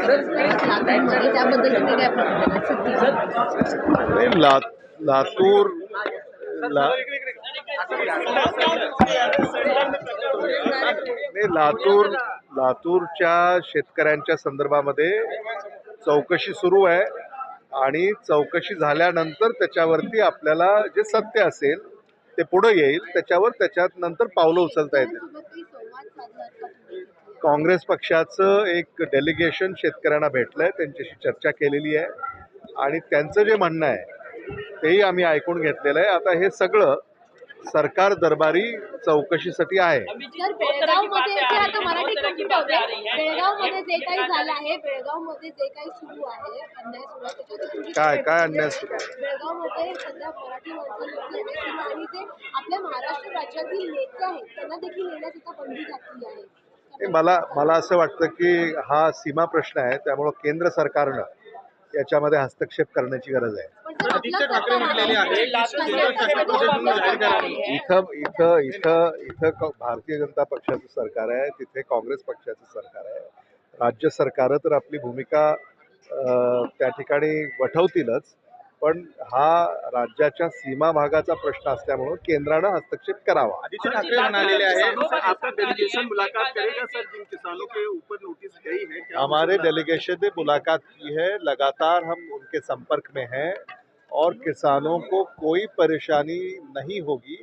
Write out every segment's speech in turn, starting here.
लातूरमध्ये त्याबद्दल तुम्ही काय प्रतिक्रिया? लातूर ला लातूरच्या शेतकऱ्यांच्या संदर्भामध्ये चौकशी सुरू आहे आणि चौकशी झाल्यानंतर त्याच्यावरती आपल्याला जे सत्य असेल ते पुढे येईल, त्याच्यात नंतर पावलं उचलता येतील. काँग्रेस पक्षाचं एक डेलिगेशन शेतकऱ्यांना भेटलंय, त्यांच्याशी चर्चा केलेली आहे आणि त्यांचं जे म्हणणं आहे तेही आम्ही ऐकून घेतलेलं आहे. आता हे सगळं सरकार दरबारी चौकशीसाठी आहे. बेळगावमध्ये जे काही झालं आहे, बेळगावमध्ये जे काही सुरू आहे, अन्याय सुरू आहे, त्याच्यावर काय अन्याय सुरू आहे? बेळगावमध्ये सध्या मराठी माणसांवरती अन्याय सुरू आहे आणि जे आपल्या महाराष्ट्र राज्यातील नेते आहेत त्यांना देखील येण्यास आता बंदी घातली आहे. मला असं वाटतं की हा सीमा प्रश्न आहे, त्यामुळं केंद्र सरकारनं याच्यामध्ये हस्तक्षेप करण्याची गरज आहे. इथं भारतीय जनता पक्षाचं सरकार आहे, तिथे काँग्रेस पक्षाचं सरकार आहे. राज्य सरकारं तर आपली भूमिका त्या ठिकाणी वठवतीलच, पण हा राज्याच्या सीमा भागाचा प्रश्न असल्यामुळं केंद्रानं हस्तक्षेप करावा. आदित्य ठाकरे म्हणालेले हैं आपका डेलीगेशन मुलाकात करेगा सर, जिन किसानों के ऊपर नोटिस गई है? हमारे डेलीगेशन ने मुलाकात की है, लगातार हम उनके संपर्क में हैं और किसानों को कोई परेशानी नहीं होगी,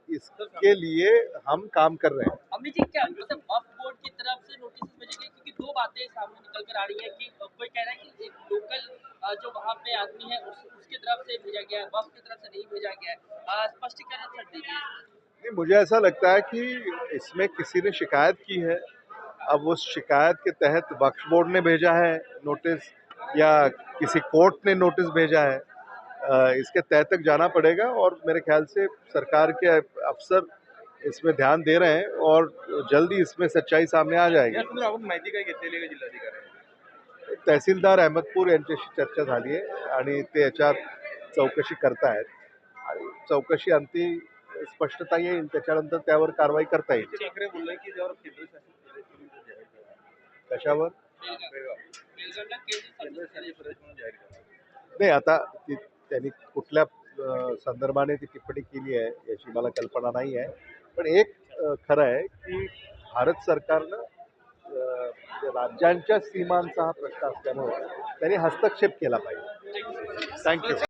इसके लिए हम काम कर रहे हैं। अमित जी, क्या मतलब वक्फ बोर्ड की तरफ से नोटिस भेजे गए? क्योंकि दो बातें सामने निकल कर आ रही है कि कोई कह रहा है कि एक लोकल जो वहाँ पे आदमी है उसकी तरफ से भेजा गया है, वक्फ की तरफ से नहीं भेजा गया है। स्पष्टीकरण सर दीजिए। नहीं, मुझे ऐसा लगता है कि इसमें किसी ने शिकायत की है, अब उस शिकायत के तहत वक्फ बोर्ड ने भेजा है नोटिस या किसी कोर्ट ने नोटिस भेजा है, इसके तह तक जाना पड़ेगा और मेरे ख्याल से सरकार के अफसर इसमें ध्यान दे रहे हैं और जल्दी इसमें सच्चाई सामने आ जाएगी. माहिती काय घेतलेली आहे जिल्हाधिकारी? तहसीलदार अहमदपूर यांच्याशी चर्चा झाली आहे आणि ते याच्यात चौकशी करतायत आणि चौकशी अंती स्पष्टता येईल, त्याच्यानंतर त्यावर कारवाई करता येईल. ठाकरे बोलले की ज्यावर केंद्र शासित कशावर जाहीर नाही, आता त्यांनी कुठल्या संदर्भाने ती टिप्पणी केली आहे याची मला कल्पना नाही आहे, पण एक खरं आहे की भारत सरकारनं राज्यांच्या सीमांचा हा प्रश्न असल्यामुळे त्यांनी हस्तक्षेप केला पाहिजे. थँक्यू.